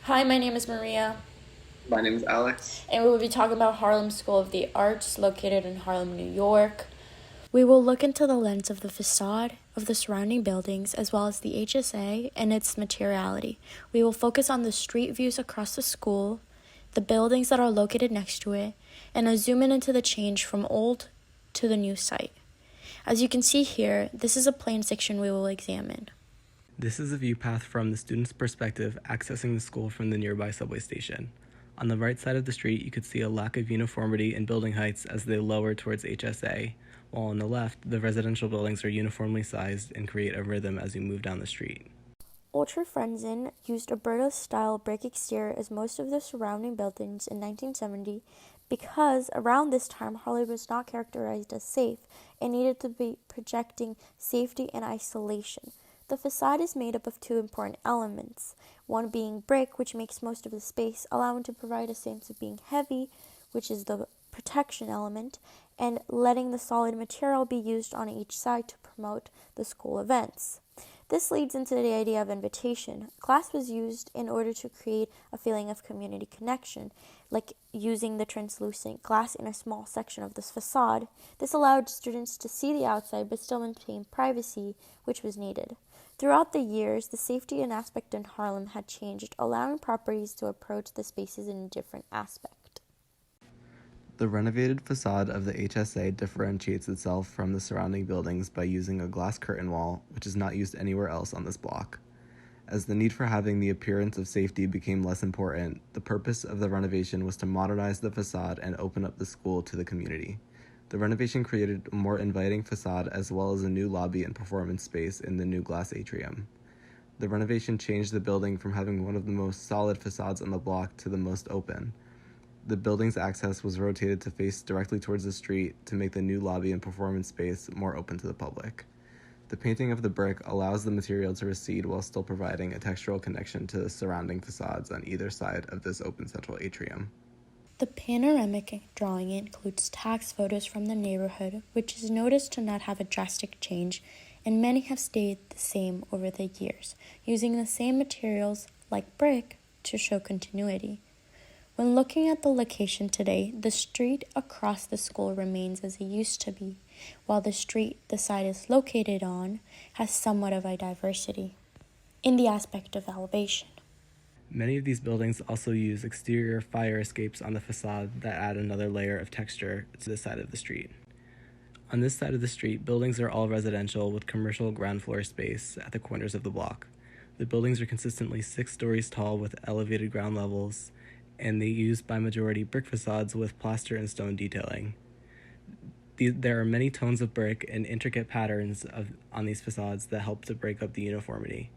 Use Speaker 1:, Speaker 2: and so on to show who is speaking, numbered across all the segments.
Speaker 1: Hi, my name is Maria,
Speaker 2: My name is Alex.
Speaker 1: and we will be talking about Harlem School of the Arts, located in Harlem, New York. We will look into the lens of the facade of the surrounding buildings as well as the HSA and its materiality. We will focus on the street views across the school, the buildings that are located next to it, and a zoom in into the change from old to the new site. As you can see here, this is a plan section we will examine.
Speaker 3: This is a view path from the student's perspective accessing the school from the nearby subway station. On the right side of the street, you could see a lack of uniformity in building heights as they lower towards HSA, while on the left, the residential buildings are uniformly sized and create a rhythm as you move down the street.
Speaker 1: Ultra Frenzen used a British-style brick exterior as most of the surrounding buildings in 1970 because around this time Harlem was not characterized as safe and needed to be projecting safety and isolation. The facade is made up of two important elements, one being brick, which makes most of the space, allowing to provide a sense of being heavy, which is the protection element, and letting the solid material be used on each side to promote the school events. This leads into the idea of invitation. Glass was used in order to create a feeling of community connection, like using the translucent glass in a small section of this facade. This allowed students to see the outside but still maintain privacy, which was needed. Throughout the years, the safety and aspect in Harlem had changed, allowing properties to approach the spaces in a different aspect.
Speaker 3: The renovated facade of the HSA differentiates itself from the surrounding buildings by using a glass curtain wall, which is not used anywhere else on this block. As the need for having the appearance of safety became less important, the purpose of the renovation was to modernize the facade and open up the school to the community. The renovation created a more inviting facade as well as a new lobby and performance space in the new glass atrium. The renovation changed the building from having one of the most solid facades on the block to the most open. The building's access was rotated to face directly towards the street to make the new lobby and performance space more open to the public. The painting of the brick allows the material to recede while still providing a textural connection to the surrounding facades on either side of this open central atrium.
Speaker 1: The panoramic drawing includes tax photos from the neighborhood, which is noticed to not have a drastic change, and many have stayed the same over the years, using the same materials like brick to show continuity. When looking at the location today, the street across the school remains as it used to be, while the street the site is located on has somewhat of a diversity in the aspect of elevation.
Speaker 3: Many of these buildings also use exterior fire escapes on the facade that add another layer of texture to the side of the street. On this side of the street, buildings are all residential with commercial ground floor space at the corners of the block. The buildings are consistently 6 stories tall with elevated ground levels, and they use by majority brick facades with plaster and stone detailing. There are many tones of brick and intricate patterns on these facades that help to break up the uniformity.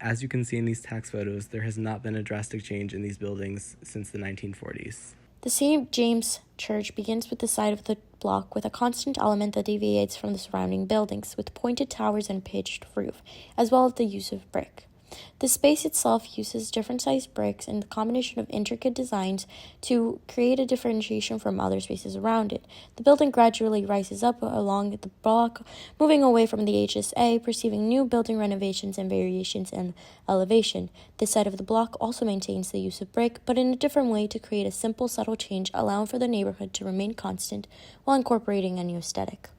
Speaker 3: As you can see in these tax photos, there has not been a drastic change in these buildings since the 1940s.
Speaker 1: The St. James Church begins with the side of the block with a constant element that deviates from the surrounding buildings, with pointed towers and pitched roof, as well as the use of brick. The space itself uses different-sized bricks and the combination of intricate designs to create a differentiation from other spaces around it. The building gradually rises up along the block, moving away from the HSA, perceiving new building renovations and variations in elevation. This side of the block also maintains the use of brick, but in a different way to create a simple, subtle change, allowing for the neighborhood to remain constant while incorporating a new aesthetic.